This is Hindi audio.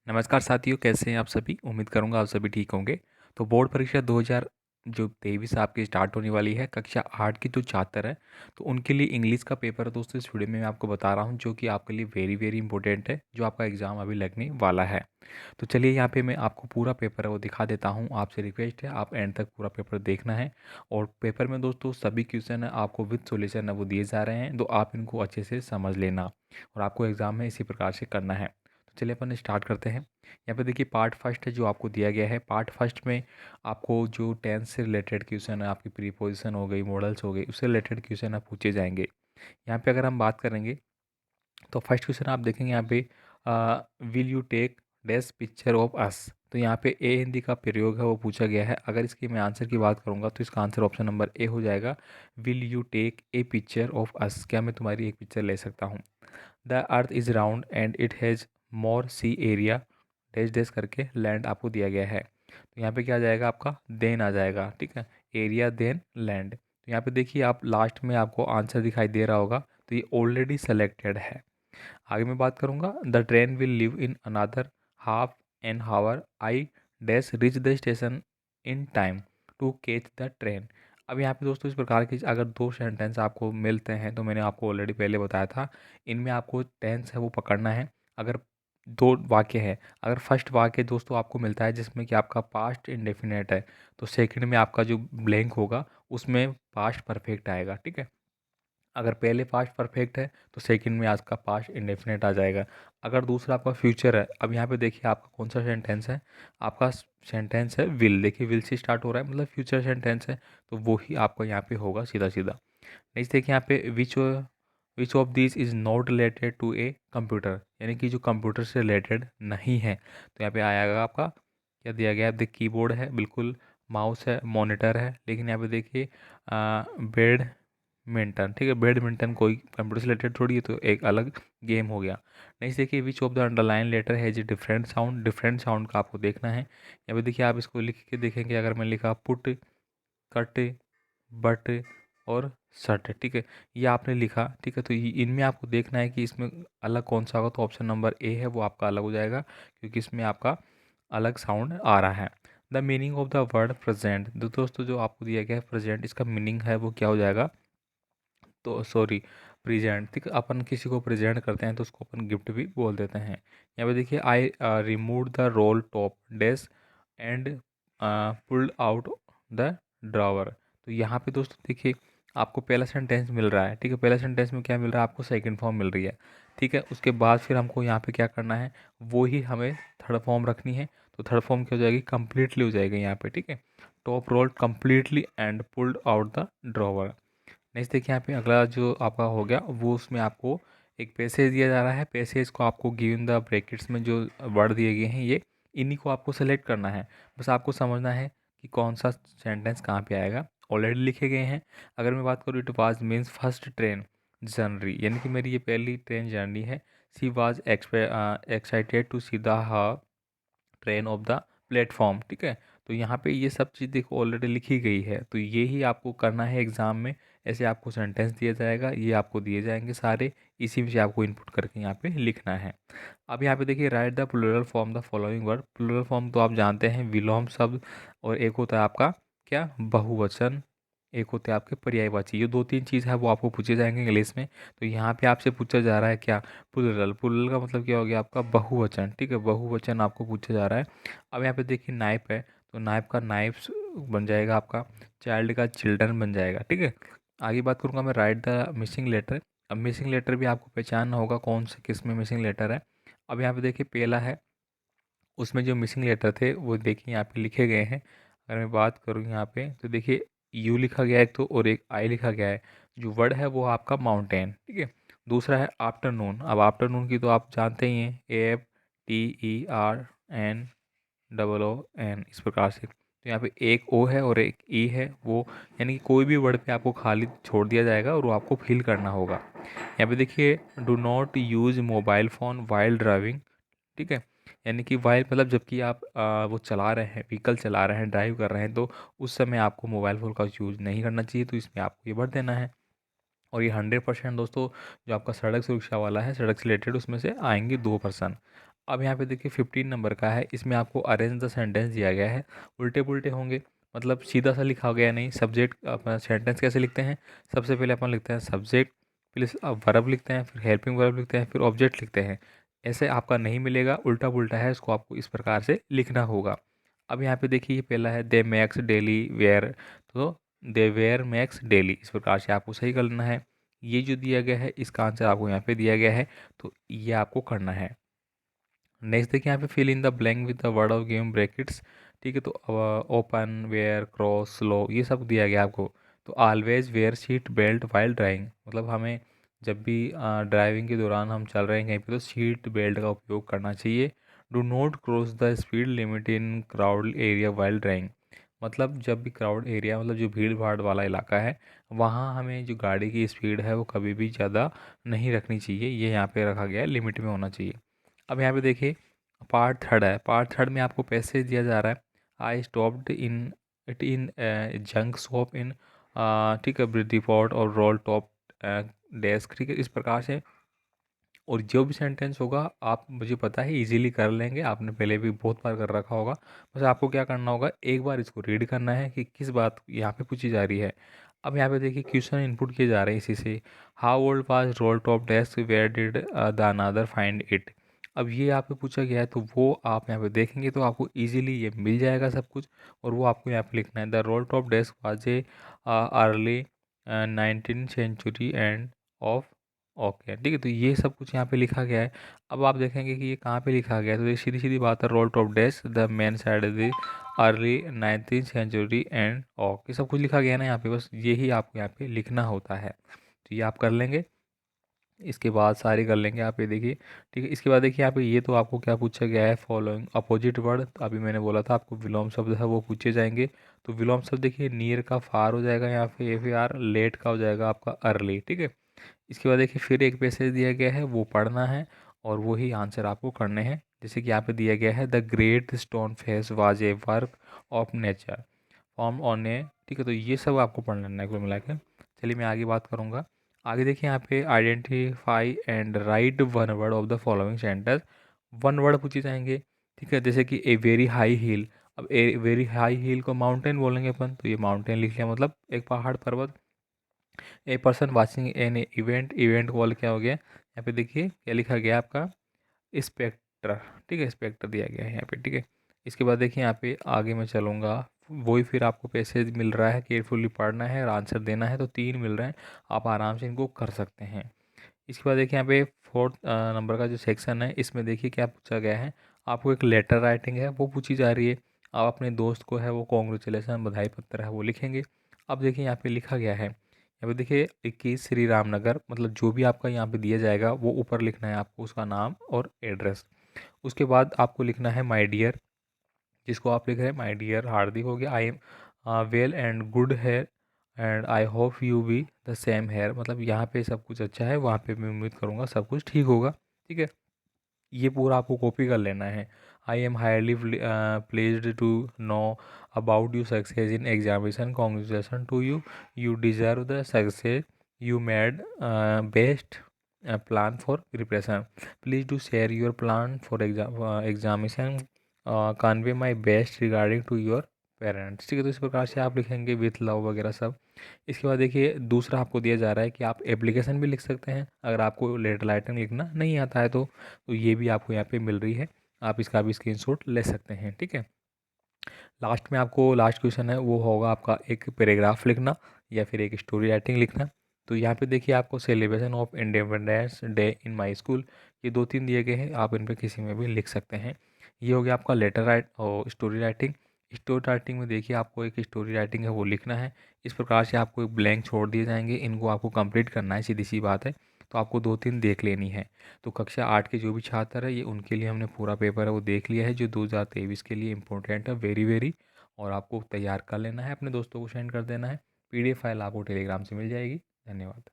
नमस्कार साथियों, कैसे हैं आप सभी। उम्मीद करूंगा आप सभी ठीक होंगे। तो बोर्ड परीक्षा 2000 जो 23 आपकी स्टार्ट होने वाली है, कक्षा 8 की जो छात्र है, तो उनके लिए इंग्लिश का पेपर है दोस्तों। इस वीडियो में मैं आपको बता रहा हूं जो कि आपके लिए वेरी वेरी इंपॉर्टेंट है, जो आपका एग्ज़ाम अभी लगने वाला है। तो चलिए यहाँ पे मैं आपको पूरा पेपर है वो दिखा देता हूँ। आपसे रिक्वेस्ट है, आप एंड तक पूरा पेपर देखना है। और पेपर में दोस्तों सभी क्वेश्चन है आपको विद सॉल्यूशन है वो दिए जा रहे हैं, तो आप इनको अच्छे से समझ लेना और आपको एग्ज़ाम में इसी प्रकार से करना है। तो चलिए अपन स्टार्ट करते हैं। यहाँ पे देखिए पार्ट फर्स्ट है जो आपको दिया गया है। पार्ट फर्स्ट में आपको जो टेंस से रिलेटेड क्वेश्चन है, आपकी प्रीपोजिशन हो गई, मॉडल्स हो गई, उससे रिलेटेड क्वेश्चन आप पूछे जाएंगे। यहाँ पे अगर हम बात करेंगे तो फर्स्ट क्वेश्चन आप देखेंगे यहाँ पे, will you take dash picture of us. तो यहाँ पे ए हिंदी का प्रयोग है वो पूछा गया है। अगर इसकी मैं आंसर की बात करूँगा तो इसका आंसर ऑप्शन नंबर ए हो जाएगा। Will you take a picture of us, क्या मैं तुम्हारी एक पिक्चर ले सकता हूँ। The earth is round and it has more sea area dash dash करके लैंड आपको दिया गया है। तो यहाँ पे क्या आ जाएगा आपका, देन आ जाएगा, ठीक है। Area then land. तो यहाँ पे देखिए आप लास्ट में आपको आंसर दिखाई दे रहा होगा, तो ये ऑलरेडी सेलेक्टेड है। आगे मैं बात करूँगा, the train will leave in another half an hour I dash reach the station in time to catch the train. अब यहाँ पे दोस्तों इस प्रकार की अगर दो सेंटेंस आपको मिलते हैं, तो मैंने आपको ऑलरेडी पहले बताया था, इनमें आपको टेंस है वो पकड़ना है। अगर दो वाक्य है, अगर फर्स्ट वाक्य दोस्तों आपको मिलता है जिसमें कि आपका पास्ट इंडेफिनेट है, तो सेकंड में आपका जो ब्लैंक होगा उसमें पास्ट परफेक्ट आएगा, ठीक है। अगर पहले पास्ट परफेक्ट है तो सेकंड में आपका पास्ट इंडेफिनेट आ जाएगा। अगर दूसरा आपका फ्यूचर है, अब यहाँ पे देखिए आपका कौन सा सेंटेंस है, आपका सेंटेंस है विल। देखिए विल से स्टार्ट हो रहा है, मतलब फ्यूचर सेंटेंस है, तो वो ही आपका यहाँ पे होगा सीधा सीधा। नेक्स्ट देखिए यहाँ पे, which of this is not related to a computer, यानी कि जो कंप्यूटर से रिलेटेड नहीं है। तो यहाँ पे आएगा आपका क्या दिया गया है, देख कीबोर्ड है बिल्कुल, माउस है, मॉनिटर है, लेकिन यहाँ पे देखिए बैडमिंटन, ठीक है। बैडमिंटन कोई कंप्यूटर से रिलेटेड थोड़ी है, तो एक अलग गेम हो गया। नेक्स्ट देखिए, which of the underline letter has a different sound. Different sound का आपको देखना है। यहाँ पे देखिए आप इसको लिख के देखेंगे, अगर मैं लिखा पुट, कट, बट और सट, ठीक है, ये आपने लिखा, ठीक है। तो इनमें आपको देखना है कि इसमें अलग कौन सा होगा, तो ऑप्शन नंबर ए है वो आपका अलग हो जाएगा, क्योंकि इसमें आपका अलग साउंड आ रहा है। The meaning of the word present, तो दोस्तों जो आपको दिया गया है प्रेजेंट, इसका मीनिंग है वो क्या हो जाएगा, तो सॉरी प्रेजेंट, ठीक है। अपन किसी को प्रेजेंट करते हैं तो उसको अपन गिफ्ट भी बोल देते हैं। यहाँ पे देखिए, I remove the role top dash and pulled out the drawer. तो यहाँ पे दोस्तों देखिए आपको पहला सेंटेंस मिल रहा है, ठीक है। पहला सेंटेंस में क्या मिल रहा है आपको, सेकंड फॉर्म मिल रही है, ठीक है। उसके बाद फिर हमको यहाँ पे क्या करना है, वो ही हमें थर्ड फॉर्म रखनी है। तो थर्ड फॉर्म क्या हो जाएगी, कंप्लीटली हो जाएगी यहाँ पे, ठीक है। Top rolled completely and pulled out the drawer. Next देखिए यहाँ पे अगला जो आपका हो गया, वो उसमें आपको एक पैसेज दिया जा रहा है। पैसेज को आपको गिवन द ब्रैकेट्स में जो वर्ड दिए गए हैं, ये इन्हीं को आपको सेलेक्ट करना है। बस आपको समझना है कि कौन सा सेंटेंस कहाँ पे आएगा, ऑलरेडी लिखे गए हैं। अगर मैं बात करूँ, it was means first train journey, यानी कि मेरी ये पहली ट्रेन जर्नी है। She was excited to see the train of the platform, ठीक है। तो यहाँ पे ये सब चीज़ देखो ऑलरेडी लिखी गई है, तो ये ही आपको करना है एग्ज़ाम में। ऐसे आपको सेंटेंस दिया जाएगा, ये आपको दिए जाएंगे सारे, इसी में से आपको इनपुट करके यहाँ पे लिखना है। अब यहाँ पे देखिए, write the plural form the following word. Plural form तो आप जानते हैं, विलोम शब्द, और एक होता है आपका क्या, बहुवचन, एक होते हैं आपके पर्यायवाची। ये दो तीन चीज़ है वो आपको पूछे जाएंगे इंग्लिश में। तो यहाँ पे आपसे पूछा जा रहा है क्या, प्लूरल। प्लूरल का मतलब क्या हो गया आपका, बहुवचन, ठीक है। बहुवचन आपको पूछा जा रहा है। अब यहाँ पे देखिए नाइप है, तो नाइप का नाइप्स बन जाएगा आपका, चाइल्ड का चिल्ड्रन बन जाएगा, ठीक है। आगे बात करूँगा मैं, राइट द मिसिंग लेटर। अब मिसिंग लेटर भी आपको पहचानना होगा कौन से किस में मिसिंग लेटर है। अब यहाँ पे देखिए पहला है, उसमें जो मिसिंग लेटर थे वो देखिए यहाँ पे लिखे गए हैं। अगर मैं बात करूँ यहाँ पे तो देखिए यू लिखा गया है एक तो, और एक आई लिखा गया है। जो वर्ड है वो आपका माउंटेन, ठीक है। दूसरा है आफ्टरनून। अब आफ्टरनून की तो आप जानते ही हैं, AFTERNOON, इस प्रकार से। तो यहाँ पे एक ओ है और एक ई है, वो यानी कि कोई भी वर्ड पे आपको खाली छोड़ दिया जाएगा और वो आपको फिल करना होगा। यहाँ पे देखिए, do not use mobile phone while driving, ठीक है। यानी कि वाइल मतलब जबकि आप वो चला रहे हैं, व्हीकल चला रहे हैं, ड्राइव कर रहे हैं, तो उस समय आपको मोबाइल फ़ोन का यूज़ नहीं करना चाहिए। तो इसमें आपको ये भर देना है। और ये 100% दोस्तों जो आपका सड़क सुरक्षा वाला है, सड़क से रिलेटेड, उसमें से आएंगे 2%। अब यहाँ पे देखिए 15 नंबर का है, इसमें आपको अरेंज द सेंटेंस दिया गया है। उल्टे पुल्टे होंगे, मतलब सीधा सा लिखा गया नहीं। सब्जेक्ट अपना सेंटेंस कैसे लिखते हैं, सबसे पहले अपन लिखते हैं सब्जेक्ट, फिर वर्ब लिखते हैं, फिर हेल्पिंग वर्ब लिखते हैं, फिर ऑब्जेक्ट लिखते हैं। ऐसे आपका नहीं मिलेगा, उल्टा पुल्टा है, इसको आपको इस प्रकार से लिखना होगा। अब यहाँ पे देखिए ये पहला है दे मैक्स डेली वेयर, तो दे वेयर मैक्स डेली, इस प्रकार से आपको सही करना है। ये जो दिया गया है इसका आंसर आपको यहाँ पे दिया गया है, तो ये आपको करना है। नेक्स्ट देखिए यहाँ पे fill in the blank with the word of game brackets. ठीक है, तो ओपन, वेयर, क्रॉस, स्लो, ये सब दिया गया आपको। तो always wear seat belt while driving, मतलब हमें जब भी ड्राइविंग के दौरान हम चल रहे हैं कहीं पे तो सीट बेल्ट का उपयोग करना चाहिए। Do not cross the speed limit in crowd area while driving, मतलब जब भी क्राउड एरिया, मतलब जो भीड़ भाड़ वाला इलाका है, वहाँ हमें जो गाड़ी की स्पीड है वो कभी भी ज़्यादा नहीं रखनी चाहिए, ये यहाँ पे रखा गया है, लिमिट में होना चाहिए। अब यहाँ पे देखिए पार्ट थर्ड है, पार्ट थर्ड में आपको पैसेज दिया जा रहा है। I stopped in it in junk shop in, ठीक है, ब्रिटी पॉट और रोल टॉप डेस्क, ठीक है, इस प्रकार से। और जो भी सेंटेंस होगा आप, मुझे पता है इजीली कर लेंगे, आपने पहले भी बहुत बार कर रखा होगा। बस आपको क्या करना होगा, एक बार इसको रीड करना है कि किस बात यहाँ पे पूछी जा रही है। अब यहाँ पे देखिए क्वेश्चन इनपुट किए जा रहे हैं इसी से। How old was roll top desk, where did the another find it. अब ये यहाँ पे पूछा गया है, तो वो आप यहाँ पे देखेंगे तो आपको इजीली ये मिल जाएगा सब कुछ। और वो आपको यहाँ पे लिखना है, the role top desk was a early 19th century end of, okay, ठीक है, तो ये सब कुछ यहाँ पे लिखा गया है। अब आप देखेंगे कि ये कहाँ पे लिखा गया है, तो ये सीधी सीधी बात है, role top dash the man side the early 19th century end of, ये सब कुछ लिखा गया है ना यहाँ पे, बस यही आपको यहाँ पे लिखना होता है। तो ये आप कर लेंगे, इसके बाद सारे कर लेंगे आप, ये देखिए। ठीक है, इसके बाद देखिए यहाँ पे ये तो आपको क्या पूछा गया है, फॉलोइंग अपोजिट वर्ड, अभी मैंने बोला था आपको विलोम शब्द है वो पूछे जाएंगे। तो विलोम शब्द देखिए, नियर का फार हो जाएगा यहाँ पे एफ आर, लेट का हो जाएगा आपका अर्ली, ठीक है। इसके बाद देखिए फिर एक पैसेज दिया गया है, वो पढ़ना है और वही आंसर आपको करने हैं। जैसे कि यहाँ पे दिया गया है, the great stone face was a work of nature form on a, ठीक है, तो ये सब आपको पढ़ लेना है कुल मिला के। चलिए मैं आगे बात करूँगा। आगे देखिए यहाँ पे identify and right one word of the following sentence, one word पूछे जाएंगे। ठीक है, जैसे कि ए वेरी हाई हिल, अब ए वेरी हाई हिल को माउंटेन बोलेंगे अपन, तो ये माउंटेन लिख लिया, मतलब एक पहाड़ पर्वत। A person watching an event, event call क्या हो गया, यहाँ पे देखिए क्या लिखा गया आपका, स्पेक्टर, ठीक है, स्पेक्टर दिया गया है यहाँ पे, ठीक है। इसके बाद देखिए यहाँ पे आगे मैं चलूँगा, वही फिर आपको पैसेज मिल रहा है, केयरफुली पढ़ना है और आंसर देना है, तो 3 मिल रहे हैं, आप आराम से इनको कर सकते हैं। इसके बाद देखिए यहाँ पे फोर्थ नंबर का जो सेक्शन है, इसमें देखिए क्या पूछा गया है, आपको एक लेटर राइटिंग है वो पूछी जा रही है। आप अपने दोस्त को है वो कॉन्ग्रेचुलेसन, बधाई पत्र है वो लिखेंगे। अब देखिए यहाँ पे लिखा गया है, यहाँ पे देखिए 21 श्री राम नगर, मतलब जो भी आपका यहाँ पे दिया जाएगा वो ऊपर लिखना है आपको, उसका नाम और एड्रेस। उसके बाद आपको लिखना है माय डियर, जिसको आप लिख रहे हैं माय डियर हार्दिक हो गया, I am well and good है and I hope you be the same here, मतलब यहाँ पे सब कुछ अच्छा है, वहाँ पे मैं उम्मीद करूँगा सब कुछ ठीक होगा। ठीक है, ये पूरा आपको कॉपी कर लेना है। I am highly pleased to know about you success in examination, congratulation to you, you deserve the success, you made best plan for preparation, please do share your plan for examination, convey my best regarding to your parents. ठीक है, तो इस प्रकार से आप लिखेंगे विथ लव वगैरह सब। इसके बाद देखिए दूसरा आपको दिया जा रहा है कि आप एप्लीकेशन भी लिख सकते हैं, अगर आपको लेटर राइटिंग लिखना नहीं आता है तो ये भी आपको यहाँ पे मिल रही है, आप इसका भी स्क्रीनशॉट ले सकते हैं। ठीक है, लास्ट में आपको लास्ट क्वेश्चन है वो होगा आपका एक पैराग्राफ लिखना या फिर एक स्टोरी राइटिंग लिखना। तो यहाँ पे देखिए आपको celebration of independence day in my school, ये 2-3 दिए गए हैं, आप इन पे किसी में भी लिख सकते हैं। ये हो गया आपका लेटर राइट और स्टोरी राइटिंग। स्टोरी राइटिंग में देखिए आपको एक स्टोरी राइटिंग है वो लिखना है, इस प्रकार से आपको एक ब्लैंक छोड़ दिए जाएंगे, इनको आपको कंप्लीट करना है, सीधी सी बात है। तो आपको 2-3 देख लेनी है। तो कक्षा 8 के जो भी छात्र है, ये उनके लिए हमने पूरा पेपर है वो देख लिया है, जो 2023 के लिए इंपॉर्टेंट है, वेरी वेरी। और आपको तैयार कर लेना है, अपने दोस्तों को सेंड कर देना है। पीडीएफ फाइल आपको टेलीग्राम से मिल जाएगी। धन्यवाद।